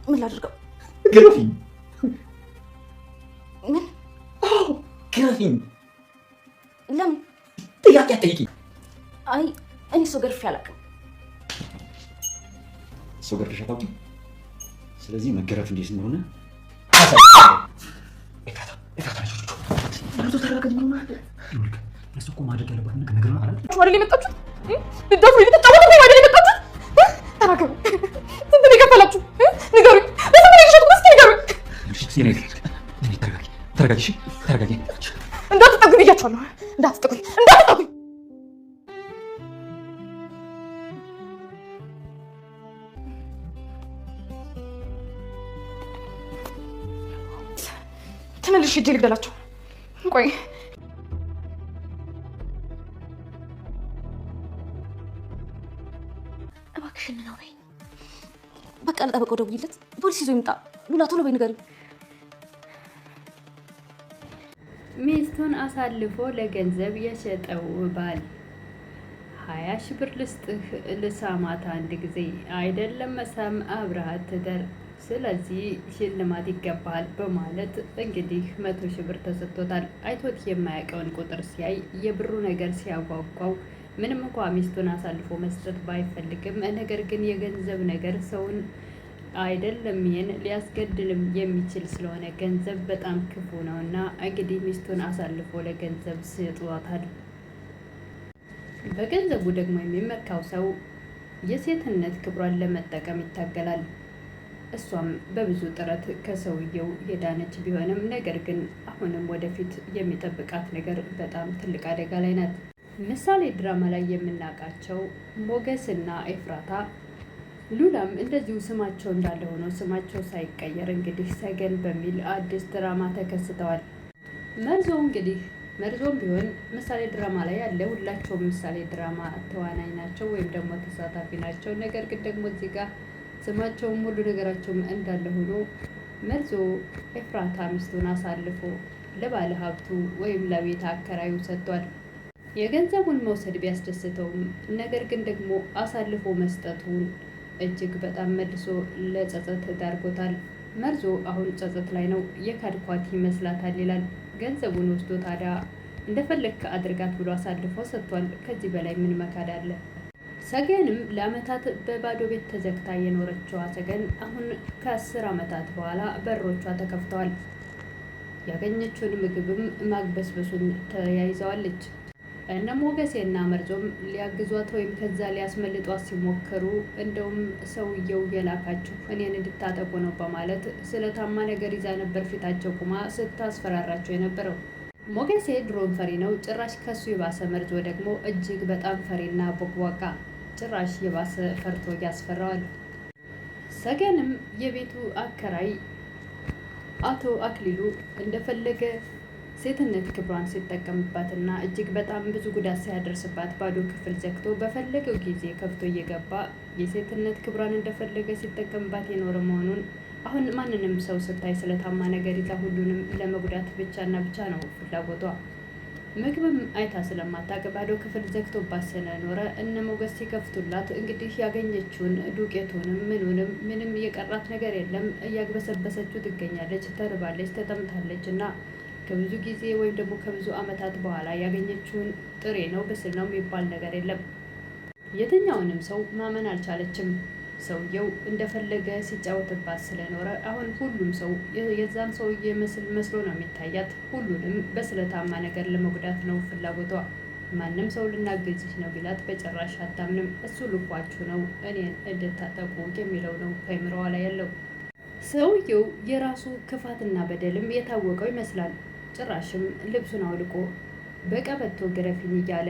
ምን ላድርገው? ግረፊኝ። ምን? ግረፊኝ። ለምን? ጥያቄ አትጠይቂኝ። አይ እኔ ሰው ገርፌ አላውቅም። ሰው ገርፈሽ አታውቂም? ስለዚህ መገረፍ እንዴት እንደሆነ እሱ እኮ ማድረግ ያለባትን ነገር ነው አይደል? አይደል የመጣችሁት? ልደፉ ልትጫወቱ ነው አይደል የመጣችሁት? ተናገሩ። ስንት ነው የከፈላችሁ? ንገሩኝ። ለምን ነው የሸጡት? እስኪ ንገሩኝ። ተረጋጊ፣ ተረጋጊ። እንዳትጠጉኝ ብያችኋለሁ። እንዳትጠጉኝ። ተመልሼ ሂጅ ልግደላቸው። ቆይ እባክሽን ነው በይ። በቃ ለጠበቀው ደውይለት፣ ፖሊስ ይዞ ይምጣ። ሉላ ቶሎ በይ ንገሪኝ። ሚስቱን አሳልፎ ለገንዘብ የሸጠው ባል 20 ሺህ ብር ልስጥህ ልሳማት አንድ ጊዜ አይደለም መሳም አብረሃት ትደር፣ ስለዚህ ሽልማት ይገባል በማለት እንግዲህ 100 ሺህ ብር ተሰጥቶታል። አይቶት የማያውቀውን ቁጥር ሲያይ የብሩ ነገር ሲያጓጓው ምንም እንኳ ሚስቱን አሳልፎ መስጠት ባይፈልግም ነገር ግን የገንዘብ ነገር ሰውን አይደለም ይሄን ሊያስገድልም የሚችል ስለሆነ ገንዘብ በጣም ክፉ ነውና እንግዲህ ሚስቱን አሳልፎ ለገንዘብ ስጧታል። በገንዘቡ ደግሞ የሚመካው ሰው የሴትነት ክብሯን ለመጠቀም ይታገላል። እሷም በብዙ ጥረት ከሰውየው የዳነች ቢሆንም ነገር ግን አሁንም ወደፊት የሚጠብቃት ነገር በጣም ትልቅ አደጋ ላይ ናት። ምሳሌ ድራማ ላይ የምናውቃቸው ሞገስና ኤፍራታ ሉላም እንደዚሁ ስማቸው እንዳለ ሆኖ ስማቸው ሳይቀየር እንግዲህ ሰገን በሚል አዲስ ድራማ ተከስተዋል። መርዞም ቢሆን ምሳሌ ድራማ ላይ ያለ ሁላቸውም ምሳሌ ድራማ ተዋናይ ናቸው ወይም ደግሞ ተሳታፊ ናቸው። ነገር ግን ደግሞ እዚህ ጋር ስማቸውም ሁሉ ነገራቸውም እንዳለ ሆኖ መርዞ ኤፍራታ ሚስቱን አሳልፎ ለባለ ሀብቱ ወይም ለቤት አከራዩ ሰጥቷል። የገንዘቡን መውሰድ ቢያስደስተውም ነገር ግን ደግሞ አሳልፎ መስጠቱን እጅግ በጣም መልሶ ለጸጸት ዳርጎታል። መርዞ አሁን ጸጸት ላይ ነው። የካድኳት ይመስላታል ይላል። ገንዘቡን ወስዶ ታዲያ እንደፈለግክ አድርጋት ብሎ አሳልፎ ሰጥቷል። ከዚህ በላይ ምን መካድ አለ? ሰገንም ለአመታት በባዶ ቤት ተዘግታ የኖረችዋ ሰገን አሁን ከ10 ዓመታት በኋላ በሮቿ ተከፍተዋል። ያገኘችውን ምግብም ማግበስበሱን ተያይዘዋለች። እነ ሞገሴና መርዞም ሊያግዟት ወይም ከዛ ሊያስመልጧት ሲሞክሩ እንደውም ሰውየው የላካችሁ እኔን እንድታጠቁ ነው በማለት ስለታማ ነገር ይዛ ነበር ፊታቸው ቁማ ስታስፈራራቸው የነበረው። ሞገሴ ድሮን ፈሪ ነው። ጭራሽ ከሱ የባሰ መርዞ ደግሞ እጅግ በጣም ፈሪና ቦቅቧቃ፣ ጭራሽ የባሰ ፈርቶ ያስፈራዋል። ሰገንም የቤቱ አከራይ አቶ አክሊሉ እንደፈለገ ሴትነት ክብሯን ሲጠቀምባትና እጅግ በጣም ብዙ ጉዳት ሲያደርስባት ባዶ ክፍል ዘግቶ በፈለገው ጊዜ ከፍቶ እየገባ የሴትነት ክብሯን እንደፈለገ ሲጠቀምባት የኖረ መሆኑን አሁን ማንንም ሰው ስታይ ስለታማ ነገር ይዛ ሁሉንም ለመጉዳት ብቻና ብቻ ነው ፍላጎቷ። ምግብም አይታ ስለማታውቅ ባዶ ክፍል ዘግቶባት ስለኖረ እነ ሞገስ ሲከፍቱላት እንግዲህ ያገኘችውን ዱቄቱንም ምንም የቀራት ነገር የለም። እያግበሰበሰችው ትገኛለች። ተርባለች፣ ተጠምታለች እና ከብዙ ጊዜ ወይም ደግሞ ከብዙ ዓመታት በኋላ ያገኘችውን ጥሬ ነው ብስል ነው የሚባል ነገር የለም። የትኛውንም ሰው ማመን አልቻለችም። ሰውየው እንደፈለገ ሲጫወትባት ስለኖረ አሁን ሁሉም ሰው የዛን ሰውዬ መስሎ ነው የሚታያት። ሁሉንም በስለታማ ነገር ለመጉዳት ነው ፍላጎቷ። ማንም ሰው ልናገዝሽ ነው ቢላት በጭራሽ አታምንም። እሱ ልኳችሁ ነው እኔን እንድታጠቁ የሚለው ነው ከአይምሮዋ ላይ ያለው። ሰውየው የራሱ ክፋትና በደልም የታወቀው ይመስላል። ጭራሽም ልብሱን አውልቆ በቀበቶ ግረፊኝ እያለ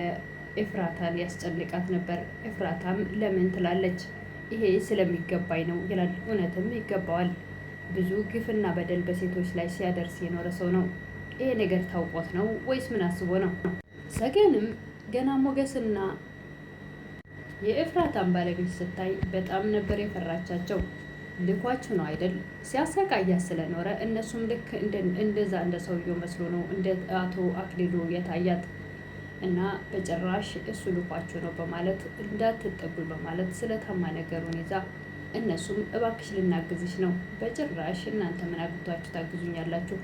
ኤፍራታን ያስጨንቃት ነበር። ኤፍራታም ለምን ትላለች። ይሄ ስለሚገባኝ ነው ይላል። እውነትም ይገባዋል። ብዙ ግፍና በደል በሴቶች ላይ ሲያደርስ የኖረ ሰው ነው። ይሄ ነገር ታውቆት ነው ወይስ ምን አስቦ ነው? ሰገንም ገና ሞገስና የኤፍራታን ባለቤት ስታይ በጣም ነበር የፈራቻቸው። ልኳችሁ ነው አይደል? ሲያሰቃያት ስለኖረ እነሱም ልክ እንደዛ እንደ ሰውየው መስሎ ነው እንደ አቶ አክሊሉ የታያት እና በጭራሽ እሱ ልኳችሁ ነው በማለት እንዳትጠጉ በማለት ስለታማ ነገሩን ይዛ እነሱም እባክሽ ልናግዝሽ ነው። በጭራሽ እናንተ ምን አግብቷችሁ ታግዙኛላችሁ?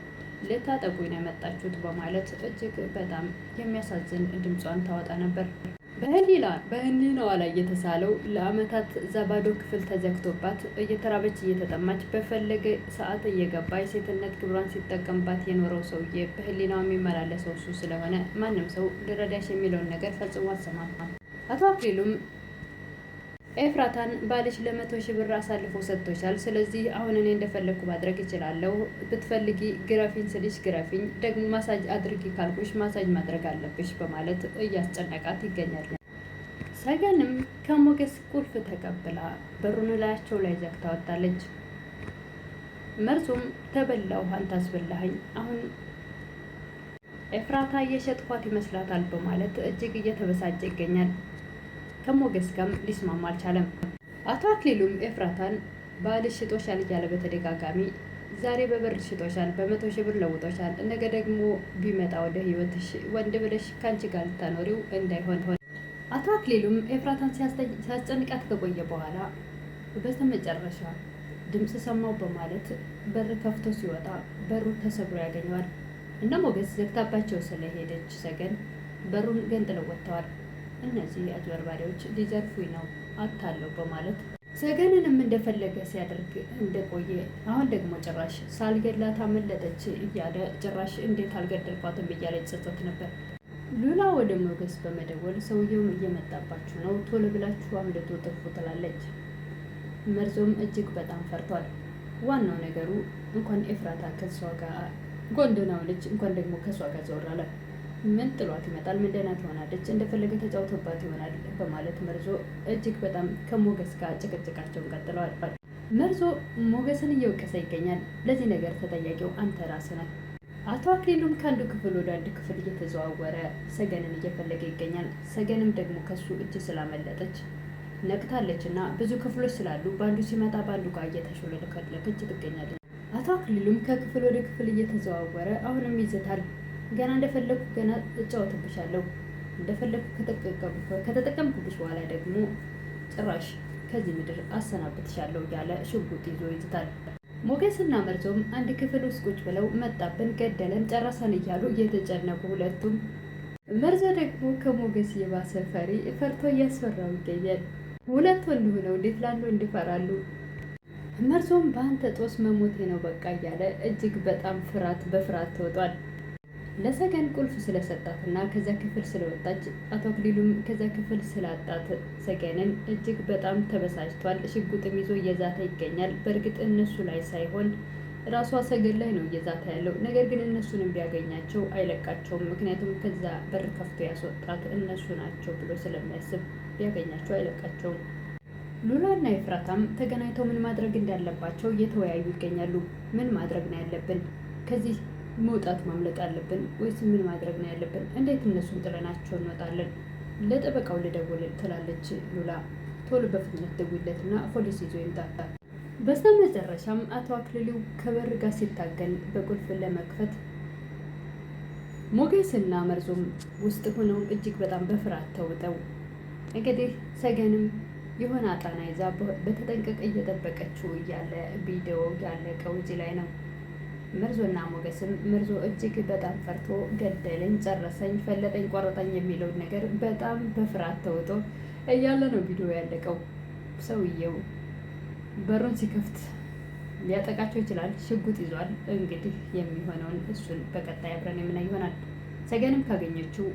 ልታጠቁኝ ነው የመጣችሁት በማለት እጅግ በጣም የሚያሳዝን ድምጿን ታወጣ ነበር። በህሊናዋ ላይ የተሳለው ለአመታት ዘባዶ ክፍል ተዘግቶባት እየተራበች እየተጠማች በፈለገ ሰዓት እየገባ የሴትነት ክብሯን ሲጠቀምባት የኖረው ሰውዬ በህሊናዋ የሚመላለሰው እሱ ስለሆነ ማንም ሰው ልረዳሽ የሚለውን ነገር ፈጽሞ አሰማም። አቶ አክሊሉም ኤፍራታን ባልሽ ለ100,000 ብር አሳልፎ ሰጥቶሻል። ስለዚህ አሁን እኔ እንደፈለግኩ ማድረግ እችላለሁ። ብትፈልጊ ግረፊኝ ስልሽ ግረፊኝ፣ ደግሞ ማሳጅ አድርጊ ካልኩሽ ማሳጅ ማድረግ አለብሽ በማለት እያስጨነቃት ይገኛል። ሰገንም ከሞገስ ቁልፍ ተቀብላ በሩን ላያቸው ላይ ዘግታ ወጣለች። መርዙም ተበላው አንተ አስበላኸኝ፣ አሁን ኤፍራታ እየሸጥኳት ይመስላታል በማለት እጅግ እየተበሳጨ ይገኛል። ከሞገስ ጋርም ሊስማማ አልቻለም። አቶ አክሊሉም ኤፍራታን ባልሽ ሽጦሻል እያለ በተደጋጋሚ ዛሬ በብር ሽጦሻል፣ በ100,000 ብር ለውጦሻል፣ ነገ ደግሞ ቢመጣ ወደ ህይወትሽ ወንድ ብለሽ ከአንቺ ጋር ልታኖሪው እንዳይሆን ሆነ። አቶ አክሊሉም ኤፍራታን ሲያስጨንቃት ከቆየ በኋላ በስተመጨረሻ ድምፅ ሰማው በማለት በር ከፍቶ ሲወጣ በሩ ተሰብሮ ያገኘዋል። እነ ሞገስ ዘግታባቸው ስለሄደች ሰገን በሩን ገንጥለው ወጥተዋል። እነዚህ አጭበርባሪዎች ሊዘርፉኝ ነው አታለው በማለት ሰገንንም እንደፈለገ ሲያደርግ እንደቆየ አሁን ደግሞ ጭራሽ ሳልገላት አመለጠች እያለ ጭራሽ እንዴት አልገደልኳትም እያለ ይጸጸት ነበር። ሉላ ወደ ሞገስ በመደወል ሰውየው እየመጣባችሁ ነው፣ ቶሎ ብላችሁ አምልጡ ጥፉ ትላለች። መርዞም እጅግ በጣም ፈርቷል። ዋናው ነገሩ እንኳን ኤፍራታ ከሷ ጋር ጎንደናው ልጅ እንኳን ደግሞ ከሷ ጋር ዘወር አለ። ምን ጥሏት ይመጣል? ምን ደህና ትሆናለች? እንደፈለገ ተጫውቶባት ይሆናል በማለት መርዞ እጅግ በጣም ከሞገስ ጋር ጭቅጭቃቸውን ቀጥለዋል። መርዞ ሞገስን እየወቀሰ ይገኛል። ለዚህ ነገር ተጠያቂው አንተ ራስህ ነህ። አቶ አክሊሉም ከአንዱ ክፍል ወደ አንድ ክፍል እየተዘዋወረ ሰገንን እየፈለገ ይገኛል። ሰገንም ደግሞ ከሱ እጅ ስላመለጠች ነቅታለች እና ብዙ ክፍሎች ስላሉ በአንዱ ሲመጣ በአንዱ ጋር እየተሾለከለከች ትገኛለች። አቶ አክሊሉም ከክፍል ወደ ክፍል እየተዘዋወረ አሁንም ይዘታል። ገና እንደፈለኩ ገና እጫወትብሻለሁ፣ እንደፈለኩ ከተጠቀምኩብሽ በኋላ ደግሞ ጭራሽ ከዚህ ምድር አሰናብትሻለሁ እያለ ሽጉጥ ይዞ ይዝታል። ሞገስና መርዞም አንድ ክፍል ውስጥ ቁጭ ብለው መጣብን፣ ገደለን፣ ጨረሰን እያሉ እየተጨነቁ ሁለቱም። መርዞ ደግሞ ከሞገስ የባሰ ፈሪ ፈርቶ እያስፈራው ይገኛል። ሁለት ወንድ ሆነው እንዴት ላሉ እንዲፈራሉ። መርዞም በአንተ ጦስ መሞቴ ነው በቃ እያለ እጅግ በጣም በፍርሃት ተውጧል። ለሰገን ቁልፍ ስለሰጣትና ከዛ ክፍል ስለወጣች አቶ አክሊሉም ከዛ ክፍል ስላጣት ሰገንን እጅግ በጣም ተበሳጭቷል። ሽጉጥም ይዞ እየዛተ ይገኛል። በእርግጥ እነሱ ላይ ሳይሆን ራሷ ሰገን ላይ ነው እየዛተ ያለው። ነገር ግን እነሱንም ቢያገኛቸው አይለቃቸውም። ምክንያቱም ከዛ በር ከፍቶ ያስወጣት እነሱ ናቸው ብሎ ስለሚያስብ ቢያገኛቸው አይለቃቸውም። ሉላና ኤፍራታም ተገናኝተው ምን ማድረግ እንዳለባቸው እየተወያዩ ይገኛሉ። ምን ማድረግ ነው ያለብን? ከዚህ መውጣት ማምለጥ አለብን ወይስ ምን ማድረግ ነው ያለብን? እንዴት እነሱን ጥለናቸው እንወጣለን? ለጠበቃው ልደውል ትላለች ሉላ። ቶሎ በፍጥነት ደውይለትና ፖሊስ ይዞ ይምጣ። በስተመጨረሻም አቶ አክሊሉ ከበር ጋር ሲታገል በቁልፍ ለመክፈት ሞገስና መርዞም ውስጥ ሆነው እጅግ በጣም በፍርሃት ተውጠው እንግዲህ ሰገንም የሆነ አጣና ይዛ በተጠንቀቅ እየጠበቀችው እያለ ቪዲዮ ያለቀው እዚህ ላይ ነው። መርዞና ሞገስም መርዞ እጅግ በጣም ፈርቶ ገደለኝ፣ ጨረሰኝ፣ ፈለጠኝ፣ ቆረጠኝ የሚለውን ነገር በጣም በፍርሃት ተውጦ እያለ ነው ቪዲዮ ያለቀው። ሰውየው በሩን ሲከፍት ሊያጠቃቸው ይችላል። ሽጉጥ ይዟል። እንግዲህ የሚሆነውን እሱን በቀጣይ አብረን የምናይ ይሆናል። ሰገንም ካገኘችው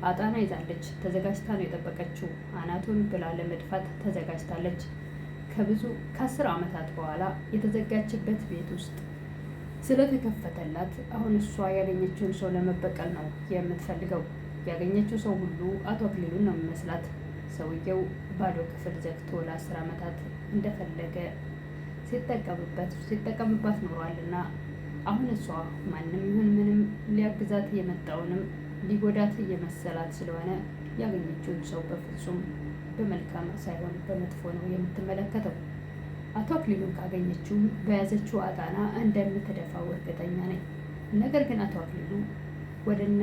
አጣና ይዛለች። ተዘጋጅታ ነው የጠበቀችው። አናቱን ብላ ለመድፋት ተዘጋጅታለች። ከ10 ዓመታት በኋላ የተዘጋችበት ቤት ውስጥ ስለተከፈተላት አሁን እሷ ያገኘችውን ሰው ለመበቀል ነው የምትፈልገው። ያገኘችው ሰው ሁሉ አቶ አክሊሉን ነው የሚመስላት። ሰውየው ባዶ ክፍል ዘግቶ ለ10 ዓመታት እንደፈለገ ሲጠቀምባት ኖሯል እና አሁን እሷ ማንም ይሁን ምንም ሊያግዛት የመጣውንም ሊጎዳት እየመሰላት ስለሆነ ያገኘችውን ሰው በፍጹም በመልካም ሳይሆን በመጥፎ ነው የምትመለከተው። አቶ አክሊሉን ካገኘችው በያዘችው አጣና እንደምትደፋው እርግጠኛ ነኝ። ነገር ግን አቶ አክሊሉ ወደነ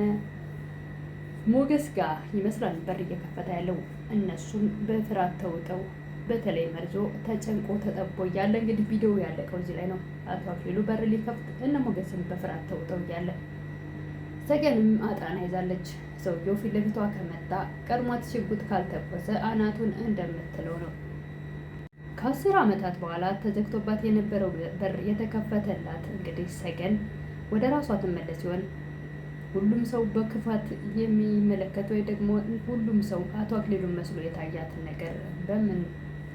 ሞገስ ጋር ይመስላል በር እየከፈተ ያለው። እነሱም በፍርሃት ተውጠው በተለይ መርዞ ተጨንቆ ተጠቦ እያለ እንግዲህ ቪዲዮ ያለቀው እዚህ ላይ ነው። አቶ አክሊሉ በር ሊከፍት እነ ሞገስን በፍርሃት ተውጠው እያለ ሰገንም አጣና ይዛለች። ሰውየው ፊት ለፊቷ ከመጣ ቀድሟት ሽጉጥ ካልተኮሰ አናቱን እንደምትለው ነው። ከ10 ዓመታት በኋላ ተዘግቶባት የነበረው በር የተከፈተላት እንግዲህ ሰገን ወደ ራሷ ትመለስ ሲሆን ሁሉም ሰው በክፋት የሚመለከት ወይ ደግሞ ሁሉም ሰው አቶ አክሊሉን መስሎ የታያትን ነገር በምን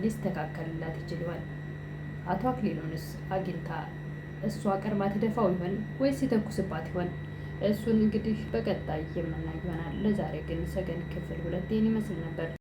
ሊስተካከልላት ይችል ይሆን? አቶ አክሊሉንስ አግኝታ እሷ ቀርባ ትደፋው ይሆን ወይስ ይተኩስባት ይሆን? እሱን እንግዲህ በቀጣይ የምናይ ይሆናል። ለዛሬ ግን ሰገን ክፍል 2 ይመስል ነበር።